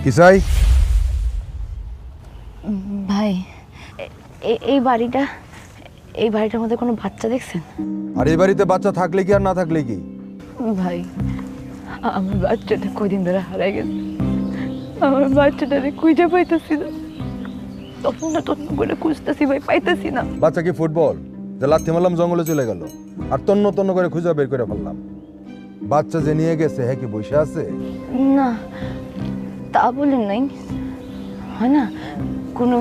কি চাই? ভাই এই বাড়িটার মধ্যে কোনো বাচ্চা দেখছেন? আর এই বাড়িতে বাচ্চা থাকলে কি আর না থাকলে কি? ভাই আমার বাচ্চাটা কদিন ধরে হারাই গেছে। আমার বাচ্চাটারে খুঁজে পাইতেছি না, তন্ন করে খুঁজতেছি ভাই, পাইতেছি না। বাচ্চা কি ফুটবল যে লাথি মারলাম জঙ্গলে চলে গেল আর তন্ন তন্ন করে খুঁজে বের করে ফেললাম? বাচ্চা যে নিয়ে গেছে হ্যাঁ কি বসে আছে? না তা বলেন নাই, হয় না কোনো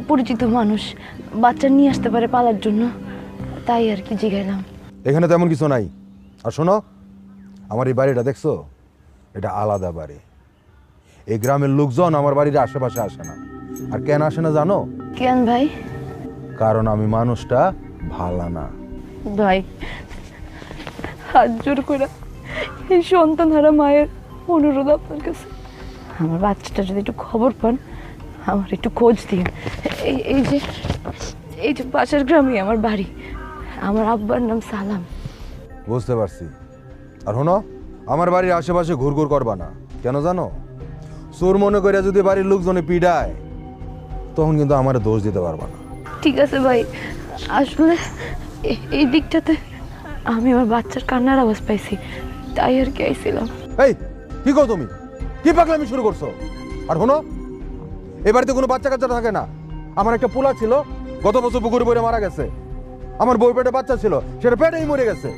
পরিচিত মানুষ বাচ্চা নিয়ে আসতে পারে পালার জন্য, তাই আর কি জিগাইলাম। এখানে তেমন কিছু নাই। আর শোনো, আমার এই বাড়িটা দেখছো, এটা আলাদা বাড়ি। এই গ্রামের লোকজন আমার বাড়ির আশেপাশে আসে না। আর কেন আসে না জানো? কেন ভাই? কারণ আমি মানুষটা ভালো না। ভাই হাত জোর করে এই সন্তান হারা মায়ের অনুরোধ আপনার কাছে, আমার বাচ্চাটা যদি একটু খবর পান, আমার একটু খোঁজ দিন। এই যে পাশের গ্রামে আমার বাড়ি, আমার আব্বার নাম সালাম। বুঝতে পারছি। আর শোনো, আমার বাড়ির আশেপাশে ঘুরঘুর করবা না। কেন জানো? চোর মনে করে যদি বাড়ির লোকজনে পিডায়, তখন কিন্তু আমার দোষ দিতে পারবা না। ঠিক আছে ভাই, আসলে এই দিকটাতে আমি আমার বাচ্চার কান্নার আওয়াজ পাইছি, তাই আর কি আইছিলাম। এই কি কও তুমি? কি পাগলামি শুরু করছো? আর শোনো, এই বাড়িতে কোনো বাচ্চা কাচ্চা থাকে না। আমার একটা পোলা ছিল, গত বছর পুকুরে পড়ে মারা গেছে। আমার বউ পেটে বাচ্চা ছিল, সেটা পেটেই মরে গেছে।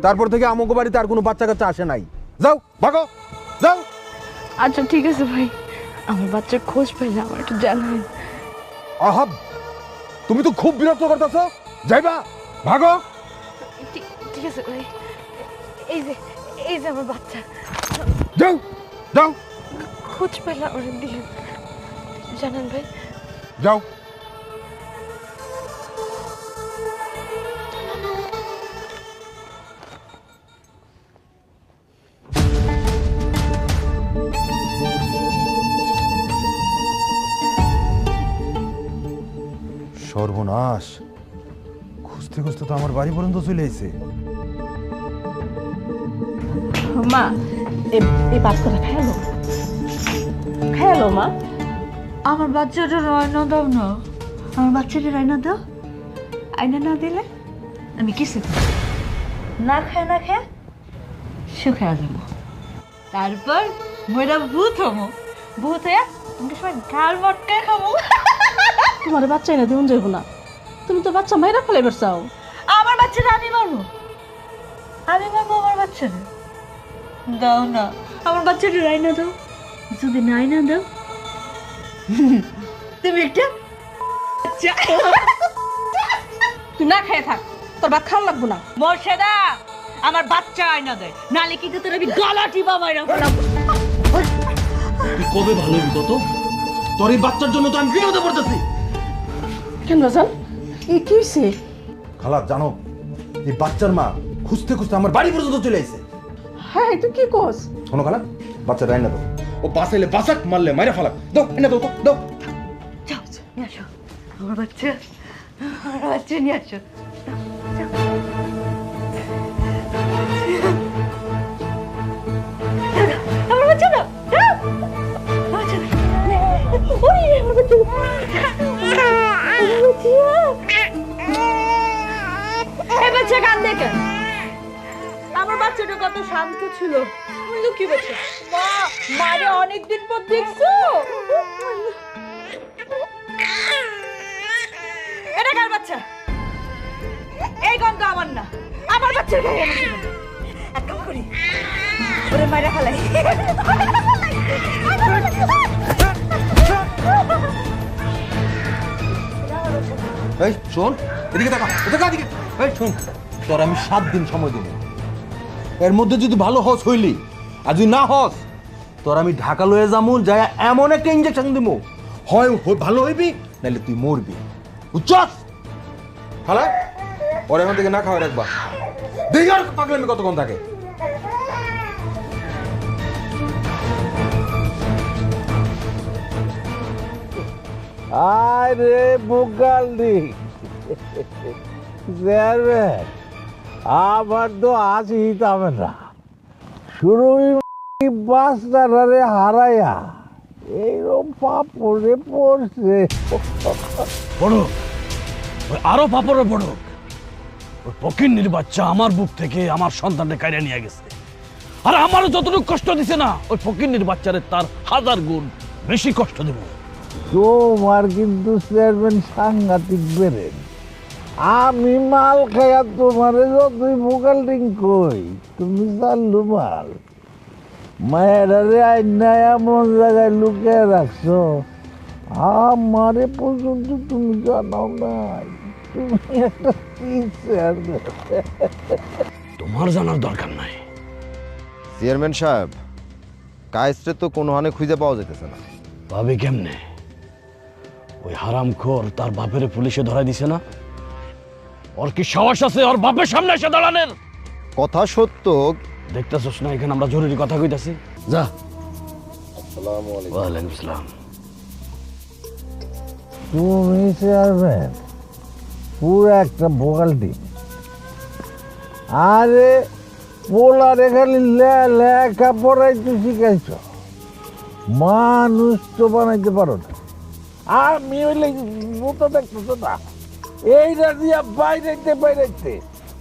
তারপর থেকে আমাকে বাড়িতে আর কোনো বাচ্চা কাচ্চা আসে নাই। যাও ভাগো, যাও। আচ্ছা ঠিক আছে ভাই, আমার বাচ্চার খোঁজ পাইলে আমার একটু জানাবেন। আহাব, তুমি তো খুব বিরক্ত করতেছো। যাইবা, ভাগো। ঠিক আছে ভাই, এই যে আমার বাচ্চা, যাও যাও, খোঁজ পাইলে আমার দিয়ে জানান ভাই। যাও। সর্বনাশ, খুঁজতে খুঁজতে তো আমার বাড়ি পর্যন্ত চলে এসেছে। মা এই বাচ্চাটা খেলো মা। আমার বাচ্চাটা রায়না দাও না, আমার বাচ্চাটা রায়না দাও। আয়না না দিলে আমি কিছু না খায় শুকায় যাবো। তারপর ময়রা ভূত হবো, ভূত হয়ে আমাকে সবাই গাল মটকায় খাবো। তোমার বাচ্চা এনে দিন যাইব না, তুমি তো বাচ্চা মাইরা ফেলাইবার চাও। আমার বাচ্চাটা আমি মারবো আমার বাচ্চাটা। দাও না, আমার বাচ্চাটা রায়না দাও। যদি নাই না দাও, তুমি একটা তুই না খেয়ে থাক, তোর ভাত খাওয়া লাগবো না। মর্ষেদা আমার বাচ্চা আয়না দেয়, নালে কিন্তু তোর আমি গলা টিপা মাইরা ফেলাবো। তুই কবে ভালো হবি কত? তোর এই বাচ্চার জন্য তো আমি বিপদে পড়তেছি। কেন রাজান, এই কি হয়েছে? খালা জানো, এই বাচ্চার মা খুঁজতে খুঁজতে আমার বাড়ি পর্যন্ত চলে এসেছে। হ্যাঁ তুই কি কস? শোনো খালা, বাচ্চা রাইনা দাও। ও বাঁচাইলে বাঁচাক, মারলে মাইরা ফালাক। দাও, এনে দাও তো, দাও। যাও নিয়ে আসো আমার বাচ্চা নিয়ে আসো। আমার বাচ্চা দাও, দাও আমার বাচ্চা দাও। ওরে আমার বাচ্চা, এই বাচ্চা কান্দে কেন? আমার বাচ্চাটা কত শান্ত ছিল, কি বাচ্চা। মা মারে অনেকদিন পর দেখছো। এটা কার বাচ্চা? এই গন্ধ আমার না, আমার বাচ্চার গায়ে আমি দিব না। এক কাম করি, ওরে মাইরা ফেলাই। এই শোন, এদিকে তাকা, এদিকে। এই শোন, তোর আমি 7 দিন সময় দিব। এর মধ্যে যদি ভালো হস হইলি, আর যদি না হস, তোর আমি ঢাকা লয়ে যাবো, যায় এমন একটা ইঞ্জেকশন দিব, হয় ভালো হইবি, নাহলে তুই মরবি। বুঝছস? হালা ওর এখান থেকে না খাওয়া রাখবা। দেখি আর পাগলামি কতক্ষণ থাকে। আরে বুগালদি চেয়ারম্যান, আমার তো আসি তবে না শুরুই বাচ্চাটারে হারাইয়া এইরকম পাপড়ে পড়ছে। পড়ুক, ওই আরো পাপড়ে পড়ুক। ওই ফকিন্নির বাচ্চা আমার বুক থেকে আমার সন্তানকে কাইড়ে নিয়ে গেছে, আর আমারও যতটুকু কষ্ট দিছে না, ওই ফকিন্নির বাচ্চারে তার 1000 গুণ বেশি কষ্ট দেব। তোমার কিন্তু চেয়ারম্যান সাংঘাতিক বেড়েন। আমি মাল খাইয়া তোমারে যতই ভোকাল ডিং কই, তুমি চালু মাল মায়েরারে আইনায় এমন জায়গায় লুকিয়ে রাখছো আমারে পর্যন্ত তুমি জানাও নাই। তুমি একটা কি চেয়ারম্যান? তোমার জানার দরকার নাই। চেয়ারম্যান সাহেব, কায়েসরে তো কোনো হানে খুঁজে পাওয়া যেতেছে না। ভাবে কেমনে? ওই হারামখোর তার বাপের পুলিশে ধরাই দিছে না? ওর কি সাহস আছে ওর বাপের সামনে এসে দাঁড়ানোর? কথা সত্য। দেখতেছস না এখানে আমরা জরুরি কথা কইতাছি? যা। ওয়ালাইকুম আসসালাম। তুমি চেয়ারম্যান পুরো একটা ভোকাল টিম। আরে পোলারে খালি লেখা পড়াইতে শিখাইছ, মানুষ তো বানাইতে পারো না। আমি হইলে মতো দেখতেছো না, এইটা দিয়া বাইরেতে বাইরেতে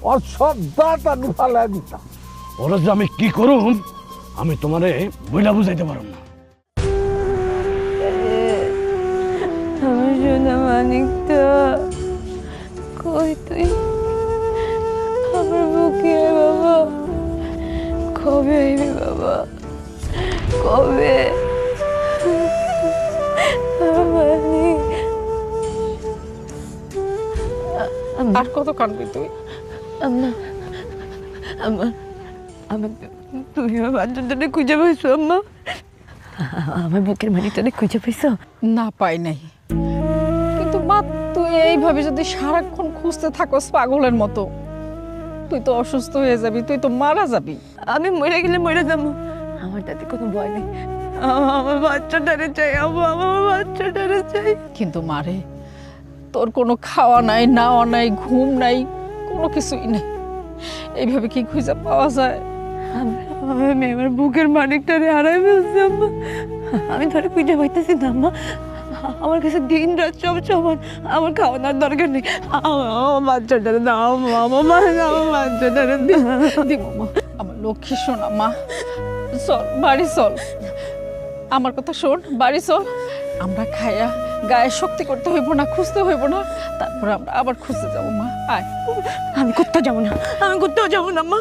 ওর সব দাঁত আমি ফালাই দিতাম। ওরা যে আমি কি করুম আমি তোমারে বইলা বুঝাইতে পারব না। আমার সোনা মানিকটা কই তুই? আমার বুকে বাবা, কবে আইবি বাবা, কবে? আর কত কাঁদবি তুই? আম্মা, আম্মা, আমার তুমি আমার বাচ্চাটাকে খুঁজে পাইছো আম্মা? আমার বুকের মানিকটাকে খুঁজে পাইছো? না, পাই নাই। কিন্তু মা, তুই এইভাবে যদি সারাক্ষণ খুঁজতে থাকস পাগলের মতো, তুই তো অসুস্থ হয়ে যাবি, তুই তো মারা যাবি। আমি মরে গেলে মরে যাবো, আমার তাতে কোনো ভয় নেই। আমার বাচ্চাটারে চাই আম্মা, আমার বাচ্চাটারে চাই। কিন্তু মারে, তোর কোনো খাওয়া নাই, নাওয়া নাই, ঘুম নাই, কোনো কিছুই নাই। এইভাবে কি খুঁজে পাওয়া যায়? আমি আমার বুকের মানিকটারে হারাই ফেলছি আম্মা। আমি ধরে খুঁজে পাইতেছি না আম্মা। আমার কাছে দিন রাত সব সমান, আমার খাওয়ানোর দরকার নেই। আমার বাচ্চাটারে দাও মা, আমার বাচ্চাটারে দিব মা, আমার লক্ষ্মী শোনা মা। চল বাড়ি চল, আমার কথা শোন, বাড়ি চল। আমরা খাইয়া গায়ে শক্তি করতে হইব না, খুঁজতে হইব না, তারপরে আমরা আবার খুঁজতে যাবো মা। আয়। আমি কোথাও যাবো না, আমি কোথাও যাবো না মা।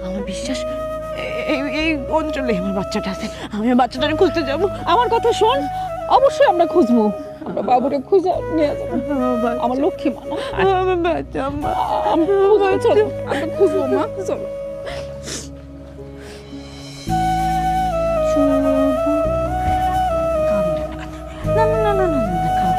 আমার বিশ্বাস এই এই অঞ্চলে আমার বাচ্চাটা আছে, আমি আমার বাচ্চাটারে খুঁজতে যাবো। আমার কথা শোন, অবশ্যই আমরা খুঁজবো, আমরা বাবুরে খুঁজে নিয়ে যাবো। আমার লক্ষ্মী মা না? আয়। আমার বাচ্চা আম্মা, চলো, আমরা খুঁজবো মা, চলো। না না না না না না, খাওয়া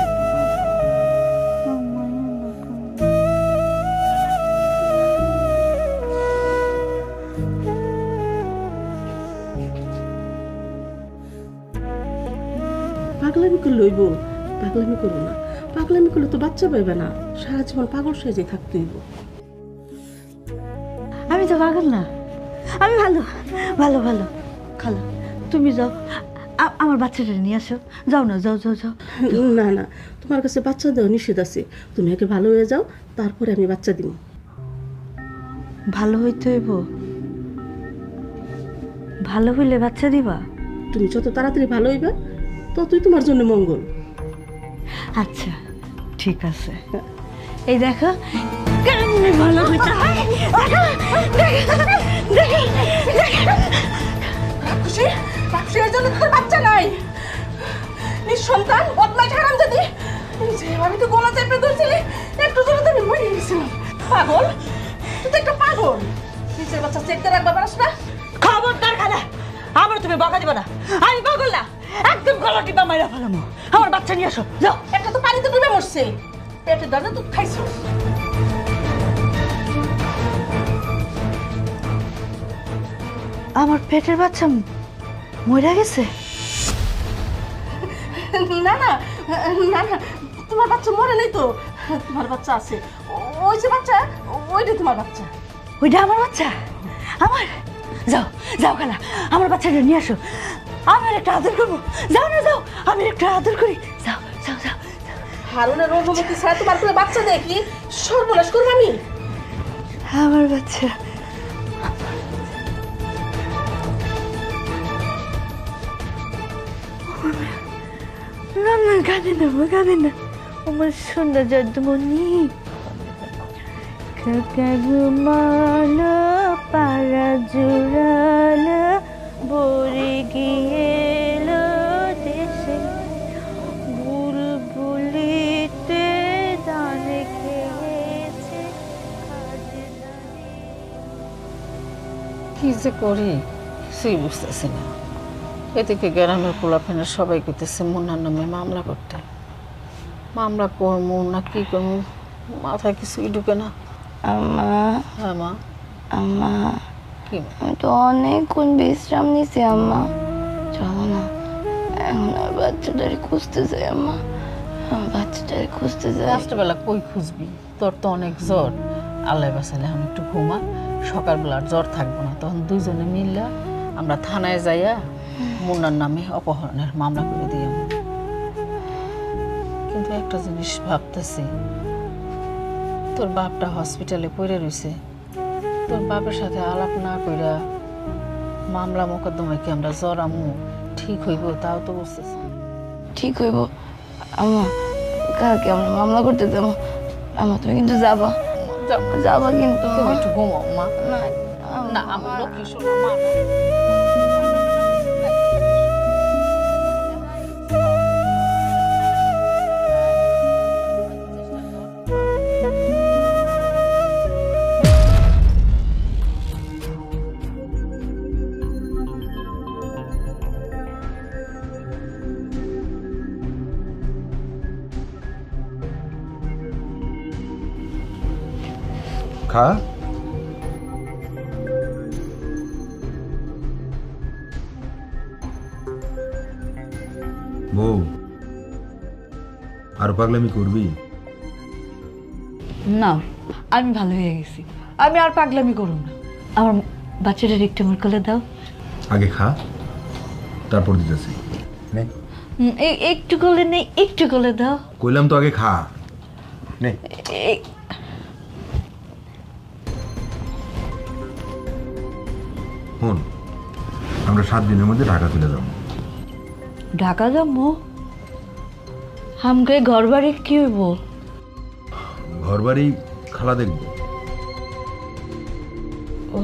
পাগলামি করলে লইব, পাগলামি করবো না। পাগলামি করলে তো বাচ্চা পাইবে না, সারা জীবন পাগল সেজে থাকতে হইব। আমি তো পাগল না, আমি ভালো ভালো ভালো। খালা তুমি যাও, আমার বাচ্চাটা নিয়ে আসো। যাও না, যাও যাও যাও। না না, তোমার কাছে বাচ্চা দেওয়া নিষেধ আছে। তুমি আগে ভালো হয়ে যাও, তারপরে আমি বাচ্চা দিব। ভালো হইতে হইব? ভালো হইলে বাচ্চা দিবা? তুমি যত তাড়াতাড়ি ভালো হইবে ততই তোমার জন্য মঙ্গল। আচ্ছা ঠিক আছে। এই দেখো কেমনে ভালো হইতে হয়। খুশি, খুশির জন্য তোর বাচ্চা নাই। নিঃসন্তান বদমাইশ হারামজাদি, আমি তো গলা চেপে ধরছিলি, একটু জন্য তো আমি মরে গেছিলাম। পাগল, তুই তো একটা পাগল। নিজের বাচ্চা চেকতে রাখবা পারস না? খবরদার খালা, আমার তুমি বকা দিবা না। আমি পাগল না, একদম গলা টিপা মাইরা ফেলামু। আমার বাচ্চা নিয়ে আসো, যাও। একটা তো পানিতে ডুবে মরছে, পেটে দানা তুই খাইছো। আমার পেটের বাচ্চা মরে গেছে? না না না না, তোমার বাচ্চা মরে নেই তো, তোমার বাচ্চা আছে। ওই যে বাচ্চা, ওইটা তোমার বাচ্চা। ওইটা আমার বাচ্চা? আমার যাও যাও খালা আমার বাচ্চাটা নিয়ে আসো আমি আর একটা আদর করবো যাও না যাও আমি একটা আদর করি যাও যাও যাও হারুনের অনুমতি ছাড়া তোমার কোনো বাচ্চা দেখি সর্বনাশ করবো আমি। আমার বাচ্চা না না কাঁদে না কাঁদে না আমার সুন্দর যদ্দমণি কাকা ঘুমালো পাড়া জুড়ালো বরে গিয়েলো দেশে বুলবুলিতে দানে খেয়েছে কি যে করি কিছুই বুঝতেছি না। এদিকে গ্রামের পোলাফেনের সবাই কইতেছে মুন্নার নামে মামলা করতে। মামলা করবো না কি করবো মাথায় কিছুই ঢুকে না। আম্মা হ্যাঁ মা। আম্মা কি আমি তো অনেকক্ষণ বিশ্রাম নিছি আম্মা চলো না এখন আর বাচ্চাটারে খুঁজতে যাই আম্মা আমার বাচ্চাটারে খুঁজতে যাই রাত্রেবেলা কই খুঁজবি? তোর তো অনেক জ্বর। আল্লাহ বাসালে আমি একটু ঘুমা, সকালবেলা আর জ্বর থাকবো না। তখন দুইজনে মিললা আমরা থানায় যাইয়া মুন্নার নামে অপহরণের মামলা করে দিই। কিন্তু একটা জিনিস ভাবতেছি, তোর বাপটা হসপিটালে পড়ে রইছে। তোর বাপের সাথে আলাপ না কইরা মামলা মোকদ্দমায় কি আমরা জড়ামু ঠিক হইব? তাও তো বুঝতেছি। ঠিক হইব আম্মা কালকে আমরা মামলা করতে যাবো আম্মা তুমি কিন্তু যাবা যাবা কিন্তু তুমি একটু ঘুমাও মা। না না আমার লক্ষ্মী শোনো মা। খা বউ আর পাগলামি করবি? না আমি ভালো হয়ে গেছি আমি আর পাগলামি করব না আমার বাচ্চাটার একটু আমার কোলে দাও আগে খা তারপর দিতেছি। নে একটু কোলে নেই একটু কোলে দাও কইলাম তো আগে খা। নে শোন, আমরা 7 দিনের মধ্যে ঢাকা চলে যাব। ঢাকা যাবো? আমাকে ঘর বাড়ি কি হইব? ঘর বাড়ি খালা দেখব। ও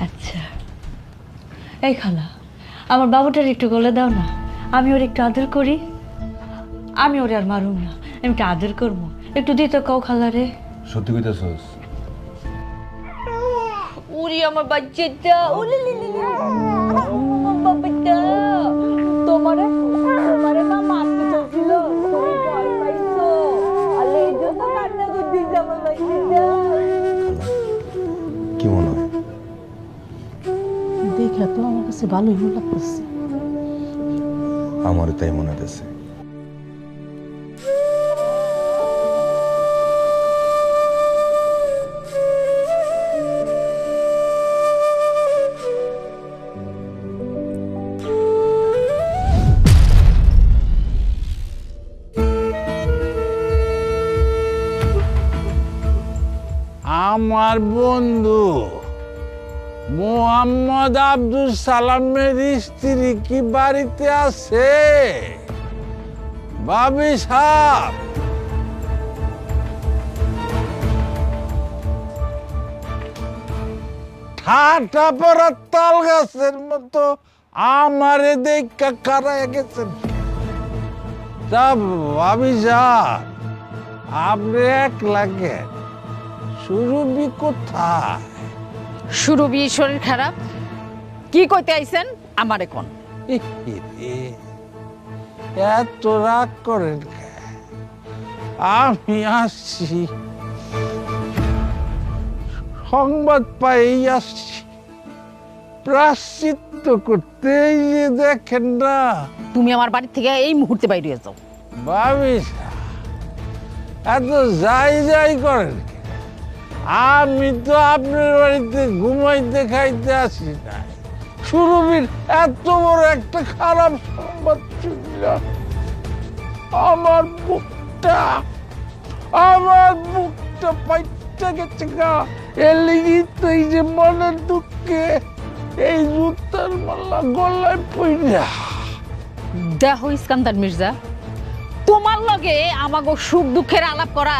আচ্ছা এই খালা আমার বাবুটার একটু গলে দাও না আমি ওর একটু আদর করি আমি ওরে আর মারুম না আমি একটু আদর করবো একটু দিতে কও খালা রে সত্যি কইতাছস? উরি আমার বাচ্চাটা উলি লি লি আমার বাবাটা তোমারে মা মারতে চাইছিল তুমি ভয় পাইছো আলে এই জন্য কান্না করছিস আমার বাচ্চাটা কি মনে হয়? দেখে তো আমার কাছে ভালোই লাগতেছে। আমারও তাই মনে হতেছে। আমার বন্ধু মোহাম্মদ আব্দুল সালামের স্ত্রী কি বাড়িতে আছে? ভাবি সাহেব, ঠাটা পড়া তাল গাছের মতো আমারে দেখা কারায় গেছেন। তা ভাবি সাহেব, আপনি এক লাগে সুরভি কোথায়? সুরভি শরীর খারাপ কি কইতে আইছেন আমারে কোন? এত রাগ করেন কেন? আমি আসছি, সংবাদ পাই আসছি প্রাশ্চিত্য করতে। এই যে দেখেন না, তুমি আমার বাড়ি থেকে এই মুহূর্তে বাইরে যাও। ভাবিস এত যাই যাই করেন কেন? আমি তো আপনার বাড়িতে ঘুমাইতে খাইতে আসি না। সুরভির এত বড় একটা খারাপ সংবাদ শুনলাম। আমার বুকটা পাইটা গেছে গা। এর লেগে তো এই যে মনের দুঃখে এই জুতার মালা গলায় পইরা। দেখো ইস্কান্দার মির্জা, তোমার লগে আমাগো সুখ দুঃখের আলাপ করা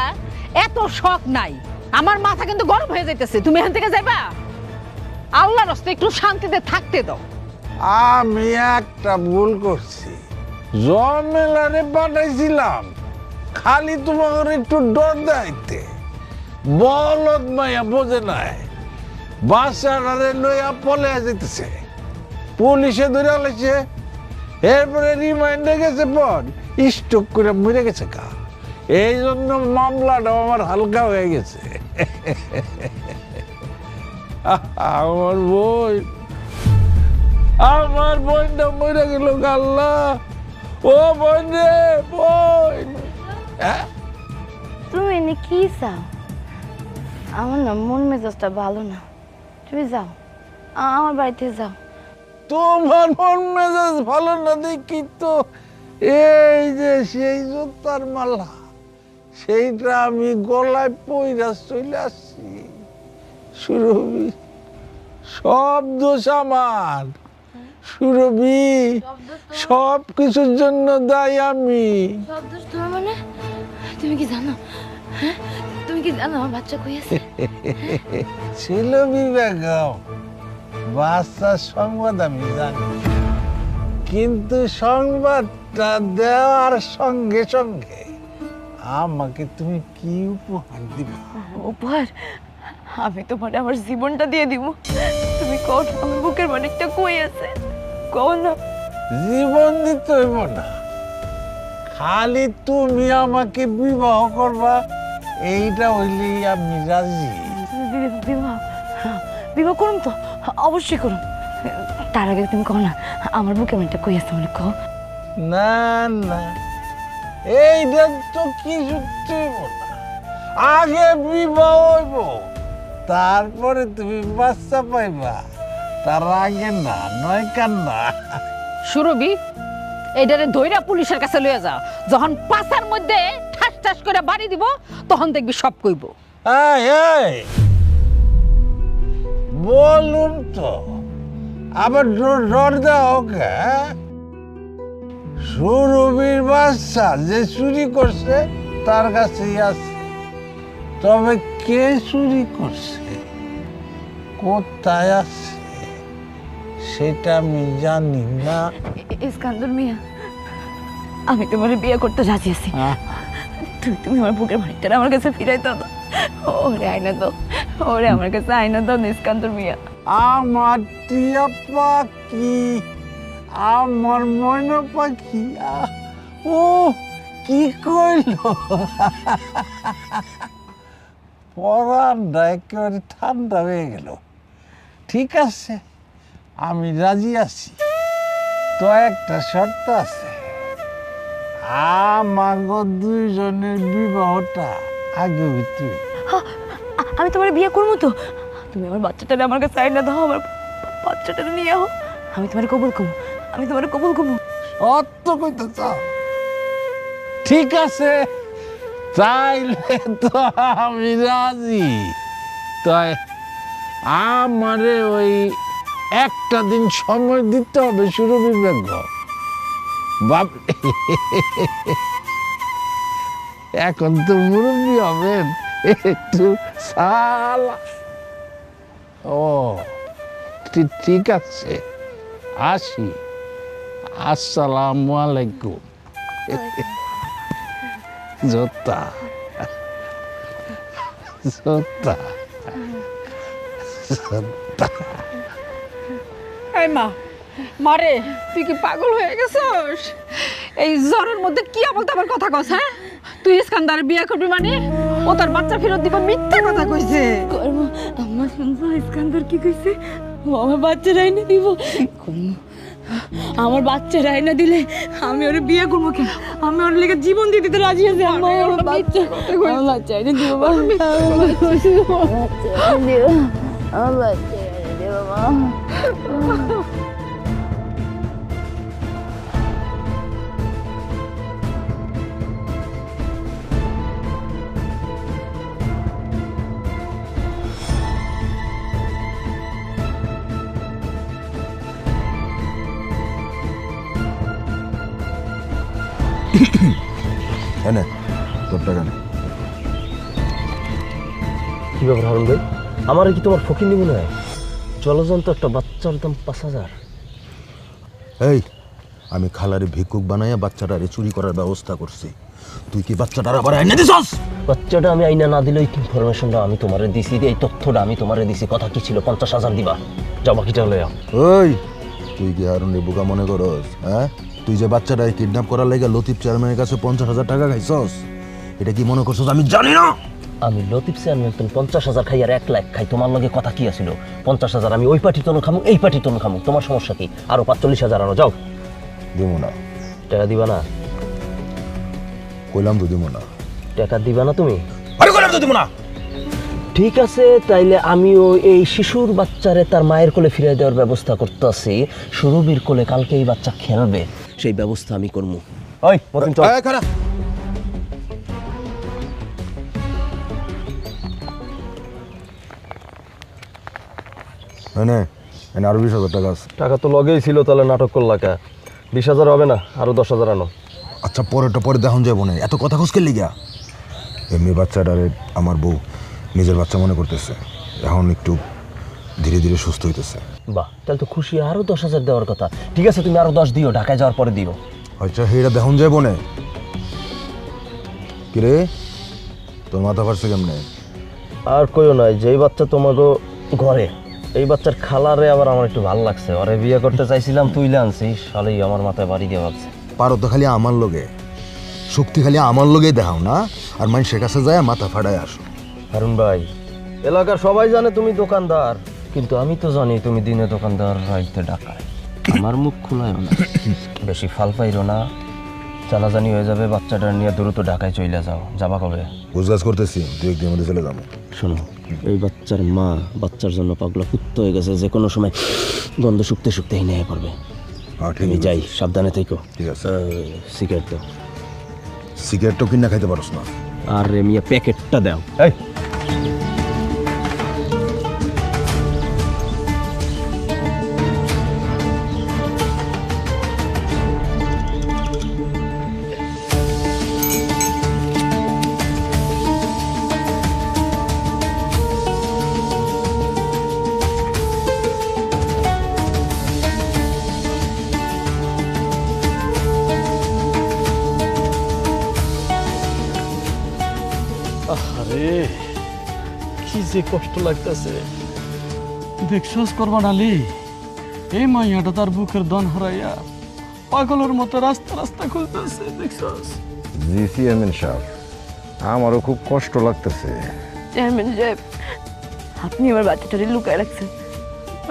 এত শখ নাই। আমার মাথা কিন্তু গরম হয়ে যাইতেছে। তুমি এখান থেকে যাইবা? আল্লাহর রাস্তায় একটু শান্তিতে থাকতে দাও। আমি একটা ভুল করছি, জমেলারে পাঠাইছিলাম খালি তোমার একটু ডর দেখাইতে। বলদ মাইয়া বোঝে নাই, বাচ্চাটারে লইয়া পলে যেতেছে, পুলিশে ধরে আলাইছে। এরপরে রিমাইন্ডে গেছে, পর স্ট্রোক করে মরে গেছে কা। এই জন্য মামলাটাও আমার হালকা হয়ে গেছে। আমার বোনটা মরে গেল আল্লাহ। ও বোন রে বোন। তুমি এনে কি চাও? আমার না মন মেজাজটা ভালো না, তুমি যাও, আমার বাড়িতে যাও। তোমার মন মেজাজ ভালো না দেখি তো এই যে সেই জুতার মালা, সেইটা আমি গলায় পইরা চলে আসছি। সুরভি, সব দোষ আমার। সুরভি, সব কিছুর জন্য দায়ী আমি। সব দোষ তোমার মানে? তুমি কি জানো? হ্যাঁ, তুমি কি জানো আমার বাচ্চা কই আছে? ছিল বিবেকম, বাচ্চার সংবাদ আমি জানি, কিন্তু সংবাদটা দেওয়ার সঙ্গে সঙ্গে আমাকে তুমি কি উপহার দিবে? উপহার? আমি তোমার আমার জীবনটা দিয়ে দিব। তুমি কও না, আমার বুকের মানিকটা কই আছে? কও না। জীবন দিতে হইব না, খালি তুমি আমাকে বিবাহ করবা, এইটা হইলেই আমি রাজি। বিবাহ? বিবাহ করুন তো, অবশ্যই করুন। তার আগে তুমি কও না, আমার বুকের মানিকটা কই আছে মানে কও। না না, এইটা তো কিছু হইব না, আগে বিবাহ হইব, তারপরে তুমি বাচ্চা পাইবা, তার আগে না, নয় কান্না। সুরভি, এইটারে ধইরা পুলিশের কাছে লইয়া যাও। যখন পাছার মধ্যে ঠাস ঠাস করে বাড়ি দিব, তখন দেখবি সব কইব। এই বলুন তো, আবার ডর দাও কে? সুরভির বাচ্চা যে চুরি করছে তার কাছেই আছে, তবে কে চুরি করছে, কোথায় আছে, সেটা আমি জানি না। ইস্কান্দর মিয়া, আমি তোমার বিয়ে করতে রাজি আছি। তুমি আমার বুকের মানিকটা আমার কাছে ফিরাই দাও। ওরে আয়না দাও, ওরে আমার কাছে আয়না দাও ইস্কান্দর মিয়া। আমার টিয়া পাখি, আমার ময়না পাখি, ও কি কইল, পরানটা একেবারে ঠান্ডা হয়ে গেল। ঠিক আছে, আমি রাজি আছি, তো একটা শর্ত আছে, আমাগো দুইজনের বিবাহটা আগে হইতে। আমি তোমার বিয়ে করবো তো, তুমি আমার বাচ্চাটারে আমার কাছে আয়না দাও, আমার বাচ্চাটারে নিয়ে আও, আমি তোমার কবুল করবো, আমি তোমার কবুল করবো। সত্য কইতে চাও? ঠিক আছে, তাইলে তো আমি রাজি। তাই আমারে ওই একটা দিন সময় দিতে হবে সুরভি বেগম। বাপ, এখন তো মুরব্বী হবেন, একটু সালা। ও ঠিক আছে, আসি। আসসালামু আলাইকুম। জোতা জোতা জোতা। এই মা, মারে, তুই কি পাগল হয়ে গেছস? এই জ্বরের মধ্যে কি আমল তামার কথা কস? হ্যাঁ, তুই ইস্কান্দার বিয়ে করবি মানে ও তার বাচ্চা ফেরত দিব? মিথ্যা কথা কইছে। আম্মা শুনছো ইস্কান্দর কি কইছে? ও আমার বাচ্চারা এনে দিব। আমার বাচ্চা রাইনা দিলে আমি ওরে বিয়ে করবো কেন? আমি ওর লেগে জীবন দিয়ে দিতে রাজি আছি। আম্মা আমার বাচ্চা এনে দিও মা। এনে তোর টাকা নে। কি ব্যাপার হারুন ভাই, আমার কি তোমার ফকির নিব না? জলজন্ত একটা বাচ্চার দাম 5,000। এই আমি খালারে ভিক্ষুক বানাইয়া বাচ্চাটারে চুরি করার ব্যবস্থা করছি, তুই কি বাচ্চাটার আবার এনে দিছস? বাচ্চাটা আমি আইনা না দিলে ইনফরমেশনটা আমি তোমারে দিছি, এই তথ্যটা আমি তোমারে দিছি। কথা কি ছিল? 50,000 দিবা, যাও বাকিটা লয়ে আও। ওই তুই কি হারুনের বোকা মনে করস? হ্যাঁ, তুই যে বাচ্চাটাকে কিডন্যাপ করার লাগে লতিফ চেয়ারম্যানের কাছে 50,000 টাকা খাইছস, এটা কি মনে করছস আমি জানি না? আমি লতিফ চেয়ারম্যান 50,000 খাই আর 1 লাখ খাই, তোমার লগে কথা কি আছিল? 50,000 আমি ওই পার্টি তনু খামু, এই পার্টি তনু খামু, তোমার সমস্যা কি? আরো 45,000 আনো, যাও। দিব না। টাকা দিবা না? কইলাম তো দিব না। টাকা দিবা না তুমি? আরে কইলাম তো দিব না। ঠিক আছে, তাইলে আমিও এই শিশুর বাচ্চারে তার মায়ের কোলে ফিরিয়ে দেওয়ার ব্যবস্থা করতেছি। সুরভির কোলে কালকে এই বাচ্চা খেলবে, সেই ব্যবস্থা আমি করবো। ওই মতিন চল। এই খারা। এনে এনে আরো 20,000 টাকা আছে। টাকা তো লগেই ছিল, তাহলে নাটক করলা কা? 20,000 হবে না, আরো 10,000 আনো। আচ্ছা পরেরটা পরে দেখন যাবো না, এত কথা খুঁজকে লিগা। এমনি বাচ্চাটারে আমার বউ নিজের বাচ্চা মনে করতেছে, এখন একটু ধীরে ধীরে সুস্থ হইতেছে। বাহ, তাহলে তো খুশি। আরো 10,000 দেওয়ার কথা। ঠিক আছে, তুমি আরো 10 দিও, ঢাকায় যাওয়ার পরে দিও। আচ্ছা সেইটা দেখন যাবো না। কিরে তোর মাথা ফাটছে কেমনে? আর কইও নাই, যেই বাচ্চা তোমাকে ঘরে, এই বাচ্চার খালারে আবার আমার একটু ভালো লাগছে। ওরে বিয়ে করতে চাইছিলাম, তুইলে আনছি, শালেই আমার মাথায় বাড়ি দিয়ে ভাবছে। পারো তো খালি আমার লগে, শক্তি খালি আমার লগেই দেখাও না, আর মানুষের কাছে যায় মাথা ফাটায় আসো। হারুন ভাই, এলাকার সবাই জানে তুমি দোকানদার, কিন্তু আমি তো জানি তুমি দিনে দোকানদার, রাইতে ডাকায়। আমার মুখ খোলায় না, বেশি ফাল পাইরো না। জানাজানি হয়ে যাবে, বাচ্চাটা নিয়ে দ্রুত ঢাকায় চলে যাও। যাবা কবে? বুঝগাছ করতেছি, 2-1 দিনের মধ্যে চলে যাবো। শোনো, এই বাচ্চার মা বাচ্চার জন্য পাগলা কুত্ত হয়ে গেছে, যে কোনো সময় গন্ধ শুকতে শুকতেই নিয়ে পড়বে। হ্যাঁ ঠিক আমি আছে, যাই, সাবধানে থেকো। ঠিক আছে। সিগারেট দাও। সিগারেটও কিনা খাইতে পারস না? আর মিয়া প্যাকেটটা দাও। এই আরে কি যে কষ্ট লাগতেছে দেখছস করবান আলী, এই মাইয়াটা তার বুকের দন হারাইয়া পাগলের মতো রাস্তা রাস্তা খুলতেছে, দেখছস? জি চেয়ারম্যান সাহেব, আমারও খুব কষ্ট লাগতেছে। চেয়ারম্যান সাহেব, আপনি আমার বাচ্চাটারে লুকায় রাখছেন,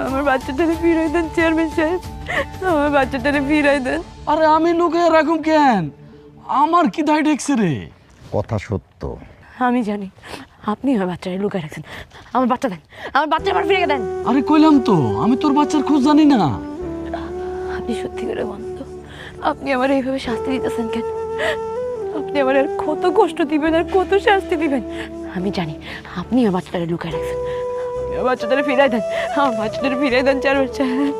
আমার বাচ্চাটারে ফিরাই দেন। চেয়ারম্যান সাহেব, আমার বাচ্চাটারে ফিরাই দেন। আরে আমি লুকিয়ে রাখুম কেন? আমার কি দায় ঠেকছে রে? কথা সত্য। আমি জানি আপনি আমার বাচ্চাটারে লুকায় রাখছেন, আমার বাচ্চা দেন, আমার বাচ্চা আমার ফিরে দেন। আরে কইলাম তো আমি তোর বাচ্চার খোঁজ জানি না। আপনি সত্যি করে বন্ধ, আপনি আমার এইভাবে শাস্তি দিতেছেন কেন? আপনি আমার আর কত কষ্ট দিবেন, আর কত শাস্তি দিবেন? আমি জানি আপনি আমার বাচ্চাটারে লুকায় রাখছেন, আমার বাচ্চাটারে ফিরাই দেন, আমার বাচ্চাটারে ফিরাই দেন। চেয়ারম্যান সাহেব,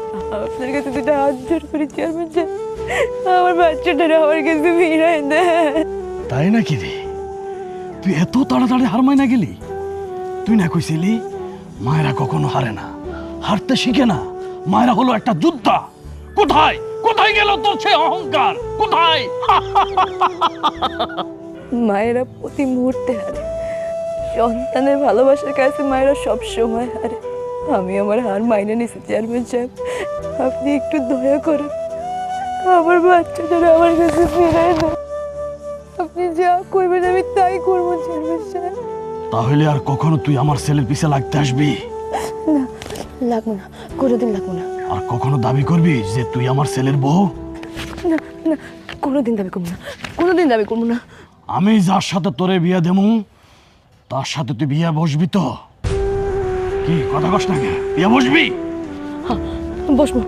আপনার কাছে দুটো হাত জোর করি চেয়ারম্যান সাহেব, আমার বাচ্চাটারে আমার কাছে ফিরাই দেন। তাই নাকি রে? তুই এত তাড়াতাড়ি হার মাইনা গেলি? তুই না কইছিলি মায়েরা কখনো হারে না, হারতে শিখে না, মায়েরা হলো একটা যোদ্ধা। কোথায় কোথায় গেল তোর সে অহংকার? কোথায়? মায়েরা প্রতি মুহূর্তে হারে, সন্তানের ভালোবাসার কাছে মায়েরা সব সময় হারে। আমি আমার হার মাইনে নিছি চেয়ারম্যান সাহেব, আপনি একটু দয়া করেন, আমার বাচ্চাটারা আমার কাছে ফিরাই দেন। আপনি যা কইবেন আমি তাই করবো চেয়ারম্যান সাহেব। তাহলে আর কখনো তুই আমার ছেলের পিছে লাগতে আসবি না, লাগবো না, কোনোদিন লাগবো না। আর কখনো দাবি করবি যে তুই আমার ছেলের বউ? না না, কোনোদিন দাবি করবো না, কোনোদিন দাবি করবো না। আমি যার সাথে তোরে বিয়ে দেবো তার সাথে তুই বিয়ে বসবি তো? কি কথা কস না, বিয়ে বসবি? হ্যাঁ বসবো,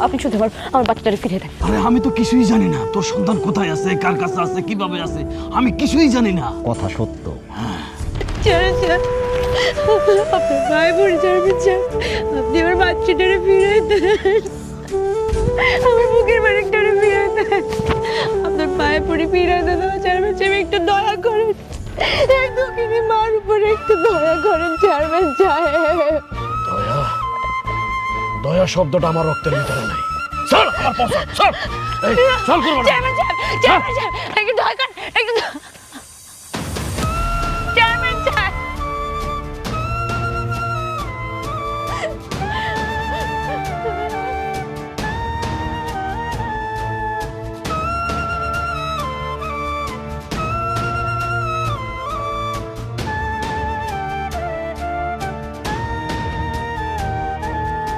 আপনি শুনতে পারবেন আমার বাচ্চাটারে ফিরে দেন। আরে আমি তো কিছুই জানি না তোর সন্তান কোথায় আছে, কার কাছে আছে, কিভাবে আছে, আমি কিছুই জানি না। কথা সত্য। ছেড়ে স্যার, আপনার ভাই পড়ে যাবেন স্যার, আপনি আমার বাচ্চাটারে ফিরে দেন, আমার বুকের মালিকটারে ফিরে দেন, আপনার পায়ে পড়ে ফিরে দেন আমার চেয়ারম্যান সাহেব, একটু দয়া করেন, এই দুঃখিনী মার উপরে একটু দয়া করেন চেয়ারম্যান সাহেব। দয়া? দয়া শব্দটা আমার রক্তের ভিতরে নাই। চল আমার পছন্দ, চল এই চল করব না। চেয়ারম্যান সাহেব, চেয়ারম্যান সাহেব, একটু দয়া করেন, একটু চেয়ারম্যান সাহেব।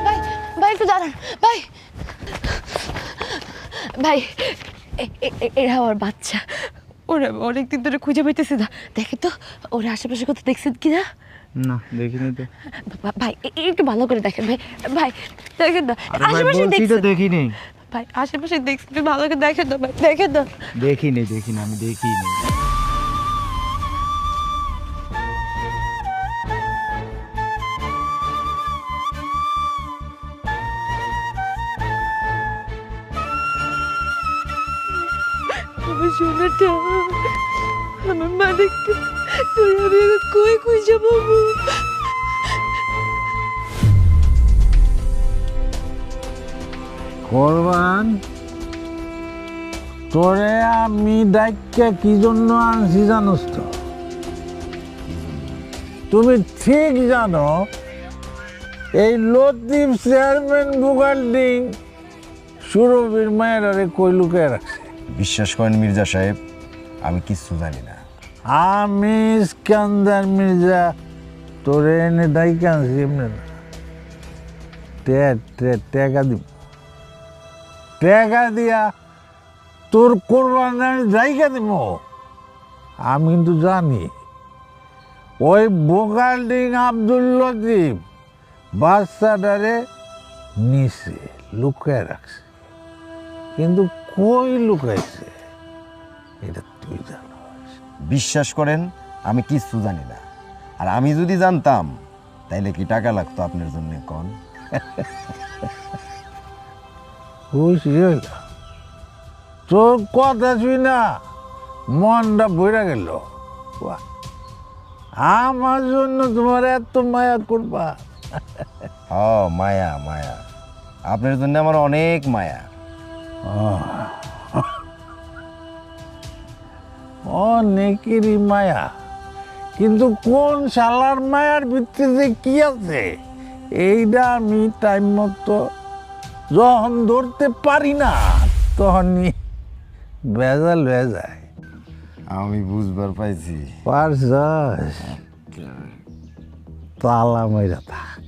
ভাই ভাই একটু দাঁড়ান ভাই, ভাই এরা আমার বাচ্চা, ওরা অনেকদিন ধরে খুঁজে পাইতেছে না, দেখে তো ওরা আশেপাশে কোথাও দেখছেন কিনা? না দেখিনি তো। ভাই একটু ভালো করে দেখেন ভাই, ভাই দেখেন না আশেপাশে বলছি তো দেখছেন? দেখিনি। ভাই আশেপাশে দেখছেন, ভালো করে দেখেন না ভাই, দেখেন না। দেখিনি আমি দেখিনি। আমার সোনাটা, আমার মালিকটা, তোর আমি এখন কই খুঁজে পাবো? কোরবান, তোরে আমি ডাইকে কি জন্য আনছি জানোস তো? তুমি ঠিক জানো এই লতিফ চেয়ারম্যান বুগাল্ডিং সুরভির মায়ের কই লুকিয়ে রাখছে। বিশ্বাস করেন মির্জা সাহেব, আমি কিচ্ছু জানি না। আমি ইস্কান্দার মির্জা তোরে এনে ডাইকে আনছি এমনি না। টাকা দিব, টাকা দিয়া তোর কোরবানের জায়গা দিব। আমি কিন্তু জানি ওই বোকাল্ডিং আব্দুল লতিফ বাচ্চাটারে নিচে লুকায় রাখছে, কিন্তু কই লুকাইছে এটা তুই জানিস। বিশ্বাস করেন আমি কিচ্ছু জানি না। আর আমি যদি জানতাম তাইলে কি টাকা লাগতো আপনার জন্য কোন? খুশি হইলাম তোর কথা শুই না, মনটা বইরা গেল। বাহ, আমার জন্য তোমার এত মায়া করবা? মায়া মায়া, আপনার জন্য আমার অনেক মায়া। অনেকেরই মায়া, কিন্তু কোন শালার মায়ার ভিত্তিতে কি আছে এইটা আমি টাইম মতো যখন ধরতে পারি না তখনই ভেজাল হয়ে যায়। আমি বুঝবার পাইছি। পারছস? তালা মাইরা থাক,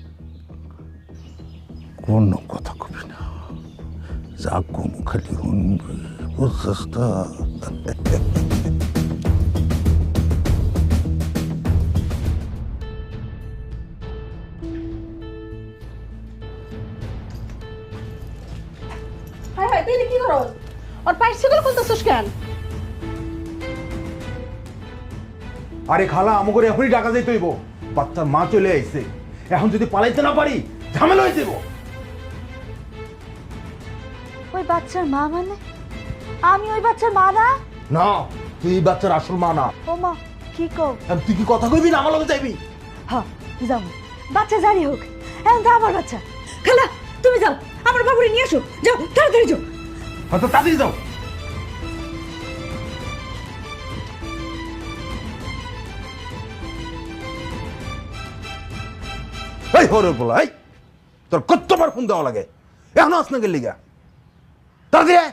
কোনো কথা কবি না, যা কম খালি শুনবি, বুঝছস তো? হাই হাই, তুই কি করস? ওর পায়ের ছিগল খুলতেছিস কেন? আরে খালা, আমো করে এখনই টাকা দিতে হইব, বাচ্চার মা চলে আইছে, এখন যদি পালাইতে না পারি ঝামেলা হয়ে যাব। ওই বাচ্চার মা মানে? আমি ওই বাচ্চার মা না? না, তুই এই বাচ্চার আসল মা না। ও মা, কি কও? তুই কি কথা কইবি না আমার লগে যাইবি? হ্যাঁ যাও, বাচ্চা যারই হোক, এখন তো আমার বাচ্চা। খালা তুমি যাও, আমার বাবুরে নিয়ে আসো, যাও তাড়াতাড়ি যাও। হয়তো তাড়াতাড়ি যাও। এই হরে বলা, এই তোর কতবার ফোন দেওয়া লাগে, এখনো আস না গেলি গা? তাড়াতাড়ি আয়।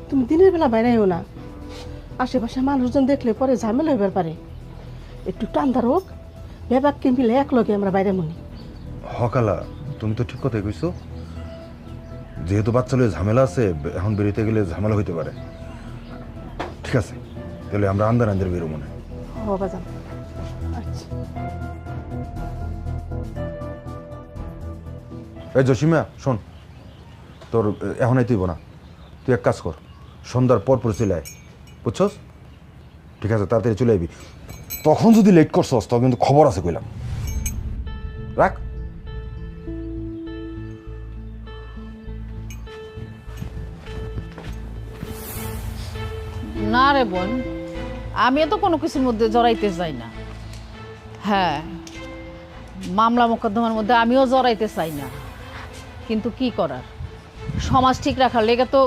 তুমি দিনের বেলা বাইরেও না, আশেপাশে মানুষজন দেখলে পরে ঝামেলা হইবার পারে। একটু টান্দার হোক ব্যাপারকে মিলে এক লগে আমরা বাইরে মনি। হকালা তুমি তো ঠিক কথাই কইছো, যেহেতু বাচ্চা লয়ে ঝামেলা আছে, এখন বেরোতে গেলে ঝামেলা হইতে পারে। ঠিক আছে, তাহলে আমরা আন্দার আন্দার বেরো মনে। ও বাজান, আচ্ছা। এই জসিমা শোন, তোর এখন আইতেইব না, তুই এক কাজ কর, সন্ধ্যার পর পর চলে আয়, বুঝছস? ঠিক আছে, তাড়াতাড়ি চলে আইবি। তখন যদি লেট করছস তখন কিন্তু খবর আছে কইলাম। রাখ। না রে বোন, আমিও তো কোনো কিছুর মধ্যে জড়াইতে চাই না। হ্যাঁ, মামলা মোকদ্দমার মধ্যে আমিও জড়াইতে চাই না, কিন্তু কি করার, সমাজ ঠিক রাখার লেগে তো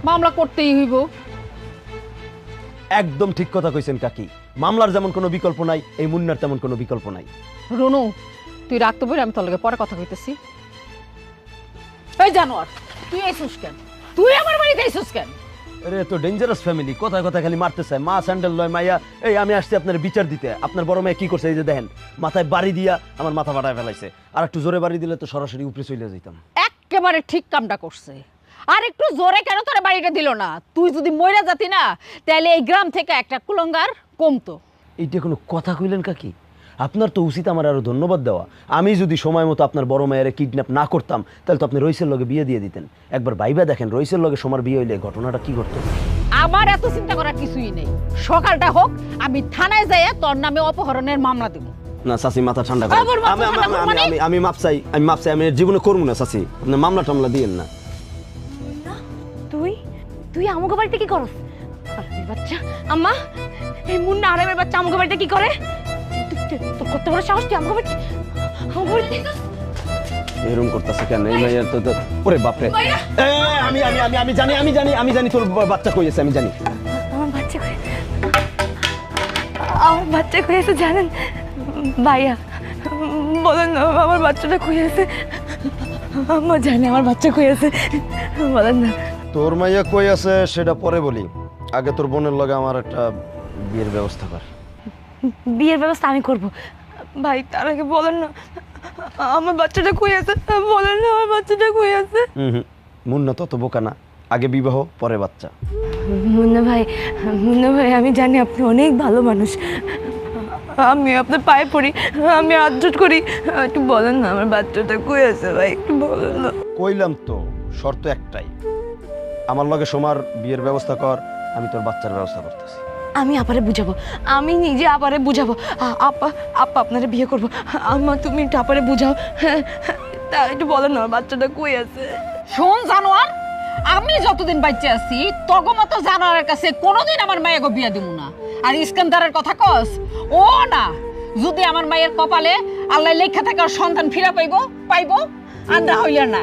মামলা করতেই হইব। একদম ঠিক কথা কইছেন কাকি, মামলার যেমন কোনো বিকল্প নাই, এই মুন্নার তেমন কোনো বিকল্প নাই। রুনু, তুই রাখতে বই, আমি তোর লগে পরে কথা কইতেছি। এই জানোয়ার, তুই আইসুস কেন? তুই আমার বাড়িতে আইসুস কেন? আরে তো ডেঞ্জারাস ফ্যামিলি, কথায় কথায় খালি মারতে চায়। মা স্যান্ডেল লয়, মাইয়া এই আমি আসছি আপনার বিচার দিতে। আপনার বড় মেয়ে কি করছে এই যে দেখেন, মাথায় বাড়ি দিয়া আমার মাথা ফাটায় ফেলাইছে। আর একটু জোরে বাড়ি দিলে তো সরাসরি উপরে চলে যেতাম। একেবারে ঠিক কামটা করছে। আর একটু জোরে কেন তোর বাড়িটা দিল না? তুই যদি মইরা যাতি না, তাহলে এই গ্রাম থেকে একটা কুলঙ্গার কমতো। এইটা কোনো কথা কইলেন কাকি? আপনার তো উচিত আমার আরো ধন্যবাদ দেওয়া। আমি যদি সময় মতো আপনার বড় মেয়ের কিডন্যাপ না করতাম, তাহলে তো আপনি রইসের লগে বিয়ে দিয়ে দিতেন। একবার ভাইবা দেখেন, রইসের লগে সোমার বিয়ে হইলে ঘটনাটা কি ঘটতো। আমার এত চিন্তা করার কিছুই নেই। সকালটা হোক, আমি থানায় যাইয়া তোর নামে অপহরণের মামলা দেব। না চাচি, মাথা ঠান্ডা করেন। আমি মাপ চাই, আমি জীবনে করবো না চাচি, আপনি মামলা টামলা দিয়েন না। তুই তুই আমাকে বাড়িতে কি করস? আরে বাচ্চা, আম্মা, এই মুন্না আরামের বাচ্চা আমাকে বাড়িতে কি করে? তোর কত বড় সাহস, তুই আমাকে বাড়িতে এরকম করতেছে কেন? এই মাইয়ার তো ওরে বাপরে। আমি জানি তোর বাচ্চা কই আছে, আমি জানি। আমার বাচ্চা কই আছে জানেন ভাইয়া? বলেন না আমার বাচ্চাটা কই আছে। আম্মা জানে আমার বাচ্চা কই আছে, বলেন না। তোর মাইয়া কই আছে সেটা পরে বলি, আগে তোর বোনের লগে আমার একটা বিয়ের ব্যবস্থা কর। বিয়ের ব্যবস্থা আমি করব ভাই, তার আগে বলেন না আমার বাচ্চাটা কই আছে। বলেন না আমার বাচ্চাটা কই আছে। মুন্না তত বোকা না, আগে বিবাহ পরে বাচ্চা। মুন্না ভাই আমি জানি আপনি অনেক ভালো মানুষ, আমি আপনার পায়ে পড়ি, আমি আদর করি, একটু বলেন না আমার বাচ্চাটা কই আছে ভাই, একটু বলেন না। কইলাম তো, শর্ত একটাই, আমার লগে সোমার বিয়ের ব্যবস্থা কর, আমি তোর বাচ্চার ব্যবস্থা করতেছি। আমি আপারে বুঝাবো, আমি নিজে আপারে বুঝাবো। আপা আপনারে বিয়ে করবো। আম্মা তুমি একটু আপারে বুঝাও, তা একটু বলেন না বাচ্চাটা কই আছে। শোন জানোয়ার, আমি যতদিন বাচ্চা আছি তগমতো জানোয়ারের কাছে কোনোদিন আমার মায়েকে বিয়ে দিব না। আর ইস্কান্দারের কথা কস, ও না, যদি আমার মায়ের কপালে আল্লাহ লেখা থাকার সন্তান ফিরা পাইবো আন্ডা হইলে না।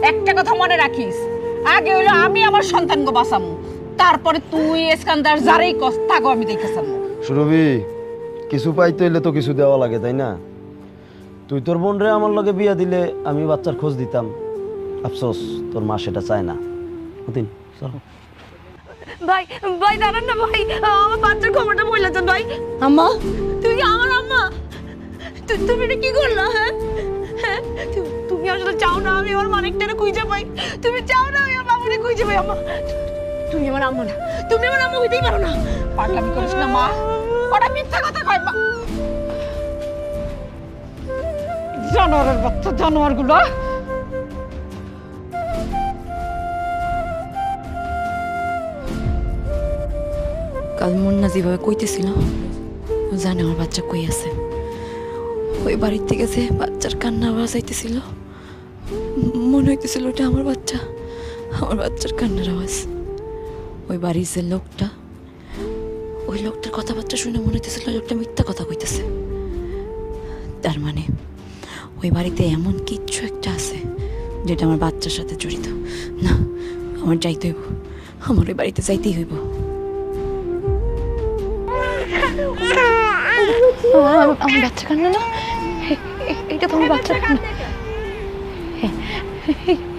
একটা কথা মনে রাখিস, আগে হইলো আমি আমার সন্তানকে বাঁচামু, তারপরে তুই ইস্কান্দার যারেই কস তাগো আমি দেখেছাম। সুরভি, কিছু পাইতে হইলে তো কিছু দেওয়া লাগে, তাই না? তুই তোর বোন রে আমার লগে বিয়া দিলে আমি বাচ্চার খোঁজ দিতাম। আফসোস তোর মা সেটা চায় না। মতিন চলো। ভাই দাঁড়ান না ভাই, আমার বাচ্চার খবরটা বললে তো ভাই। আম্মা, তুমি কি আমার আম্মা? তুমি এটা কি করলা? হ্যাঁ, তুমি আসলে চাও না আমি আমার মানিকটারে খুঁজে পাই, তুমি চাও না আমি আমার বাবুরে খুঁজে পাই। আম্মা, তুমি আমার আম্মা না, তুমি আমার আম্মা হইতেই পারো না। পাগলামি করিস না মা, ওটা মিথ্যা কথা কয়। জানোয়ারের বাচ্চা, জানোয়ার গুলো। কাল মুন্না যেভাবে কইতেছিল, ও জানে আমার বাচ্চা কই আছে। ওই বাড়ির থেকে যে বাচ্চার কান্না আওয়াজ আইতেছিল, মনে হইতেছিল ওটা আমার বাচ্চা, আমার বাচ্চার কান্নার আওয়াজ। ওই বাড়ির যে লোকটা, ওই লোকটার কথাবার্তা শুনে মনে হইতেছিল লোকটা মিথ্যা কথা কইতেছে। তার মানে ওই বাড়িতে এমন কিচ্ছু একটা আছে যেটা আমার বাচ্চার সাথে জড়িত। না, আমার যাইতে হইব, আমার ওই বাড়িতে যাইতেই হইব। আমার বাচ্চা কান্না না, এটা তোমার বাচ্চার কান্না,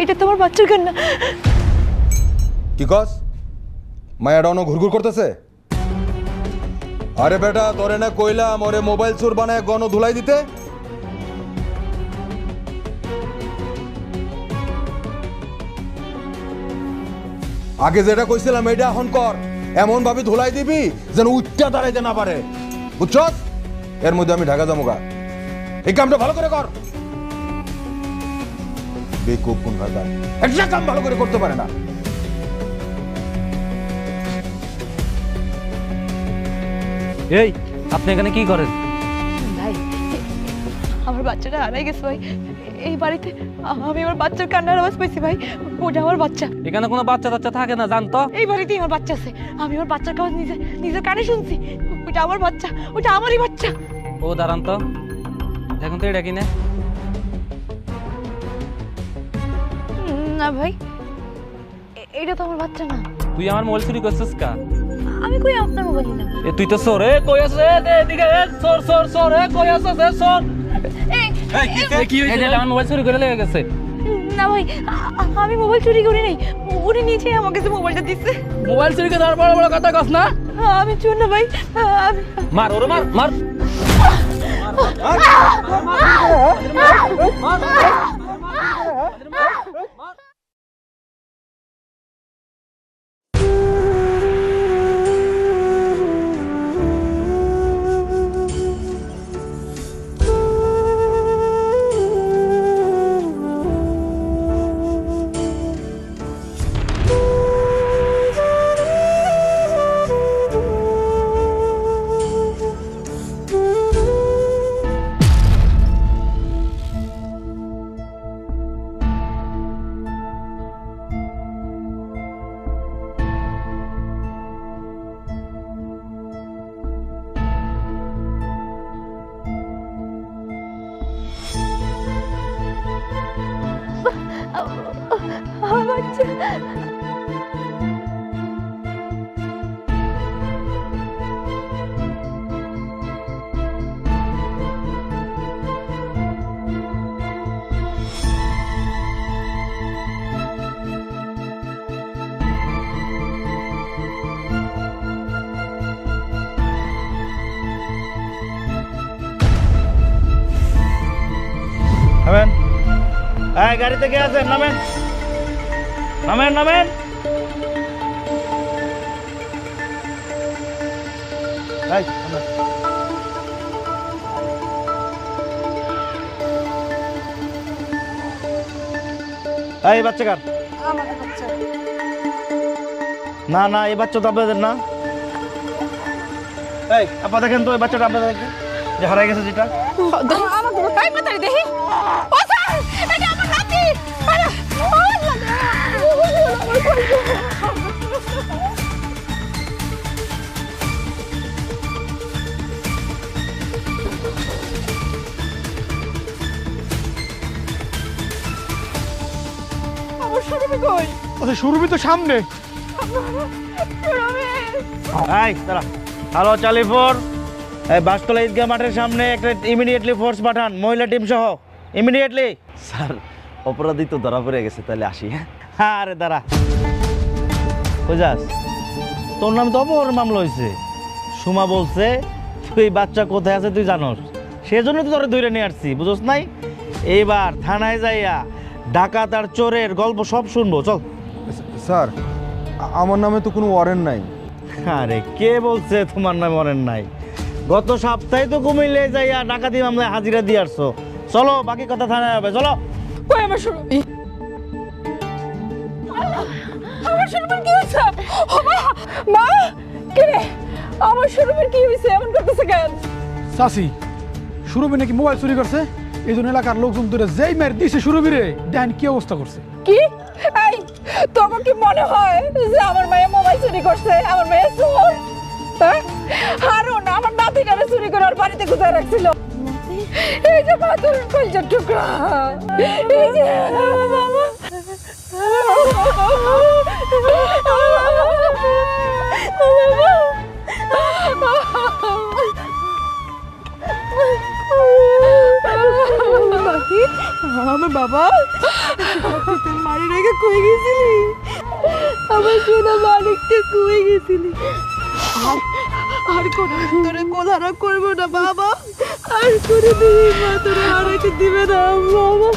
এটা তোমার বাচ্চার কান্না। কি কস? মায়াটা অন্য ঘুরঘুর করতেছে? আরে বেটা তোরে না কইলাম ওরে মোবাইল চোর বানায় গণ ধুলাই দিতে। আগে যেটা কইছিলাম এটা এখন কর, এমন ভাবে ধুলাই দিবি যেন উচ্চা দাঁড়াইতে না পারে, বুঝছস? এর মধ্যে আমি ঢাকা যাবো গা, এই কামটা ভালো করে কর। বেকুব কোন ভাষা, একটা কাম ভালো করে করতে পারে না। এই আপনি এখানে কি করেন? ভাই আমার বাচ্চাটা হারাই গেছে ভাই, এই বাড়িতে আমি আমার বাচ্চার কান্নার আওয়াজ পাইছি ভাই, ওটা আমার বাচ্চা। এখানে কোনো বাচ্চা টাচ্চা থাকে না জানতো? এই বাড়িতেই আমার বাচ্চা আছে, আমি আমার বাচ্চার আওয়াজ নিজের কানে শুনছি, ওটা আমার বাচ্চা, ওটা আমারই বাচ্চা। ও দাঁড়ান তো, দেখুন তো এটা কিনে। না ভাই, এটা তো আমার বাচ্চা না। তুই আমার মোবাইল চুরি করছিস কা? আমি কই আপনার মোবাইল না। এ তুই তো চোর, এ কই আছে? এদিকে চোর চোর চোর, এ কই আছে? চোর কি হইছে? আমার মোবাইল চুরি করে লেগে গেছে। না ভাই, আমি মোবাইল চুরি করি নাই, উনি নিজে আমাকে যে মোবাইলটা দিচ্ছে। মোবাইল চুরি করে আর বড় বড় কথা কস না? আমি চোর না ভাই, আমি মার ওরে মার মার। আমার বাচ্চা। নামেন, এই গাড়ি থেকে আছেন, নামেন নামেন নামেন। এই নামেন। এই বাচ্চা কার? আমাদের বাচ্চা। না না, এই বাচ্চা তো আপনাদের না। এই আপা দেখেন তো, এই বাচ্চাটা আপনাদের দেখেন যে হারাই গেছে যেটা। আমাকে কাই মাথায় দেখি, ও স্যার এটা আমার নাতি। আরে ও লাগা আমার শুরুমি কই? আচ্ছা শুরুবি তো সামনে। এই দাঁড়া, হ্যালো চালিফোর, এই বাসতলা ঈদগাহ মাঠের সামনে একটা ইমিডিয়েটলি ফোর্স পাঠান, মহিলা টিম সহ, ইমিডিয়েটলি। স্যার অপরাধী তো ধরা পড়ে গেছে, তাহলে আসি। হ্যাঁ আরে দাঁড়া, বুঝাস তোর নামে তো অপহরণ মামলা হয়েছে। সুমা বলছে তুই বাচ্চা কোথায় আছে তুই জানোস, সেজন্য তো তোরা ধরে নিয়ে আসছি, বুঝোস নাই? এইবার থানায় যাইয়া ডাকাত আর চোরের গল্প সব শুনবো, চল। স্যার আমার নামে তো কোনো ওয়ারেন্ট নাই। আরে কে বলছে তোমার নামে ওয়ারেন্ট নাই? গত সপ্তাহে তো কুমিল্লে যাইয়া ডাকাতি মামলায় হাজিরা দিয়ে আসছো। চলো বাকি কথা থানায় হবে, চলো। কই আমার শুরুমি? আমার শুরুমির কি হয়েছে? ও মা, মা কে রে? আমার শুরুমির কি হয়েছে? এমন করতেছে কেন? চাচি, সুরভি নাকি মোবাইল চুরি করছে, এই জন্য এলাকার লোকজন ধরে যেই মেরে দিছে সুরভিরে, দেখেন কি অবস্থা করছে। কি? এই তোমার কি মনে হয় যে আমার মেয়ে মোবাইল চুরি করছে? আমার মেয়ে চোর? হ্যাঁ, হারুন আমার নাতিটারে চুরি করে ওর বাড়িতে গুজায় রাখছিল। এই যে পাথর কলজার টুকরা, এই যে বাবা, আমার বাবা, তোর মায়ের রেখে কই গেছিলি? আমার সোনা মালিকটা কই গেছিলি? আর কোনোদিন তোরে কোলারা করবো না বাবা, আর কোনোদিন মা তোরে হারাইতে দিবে না বাবা।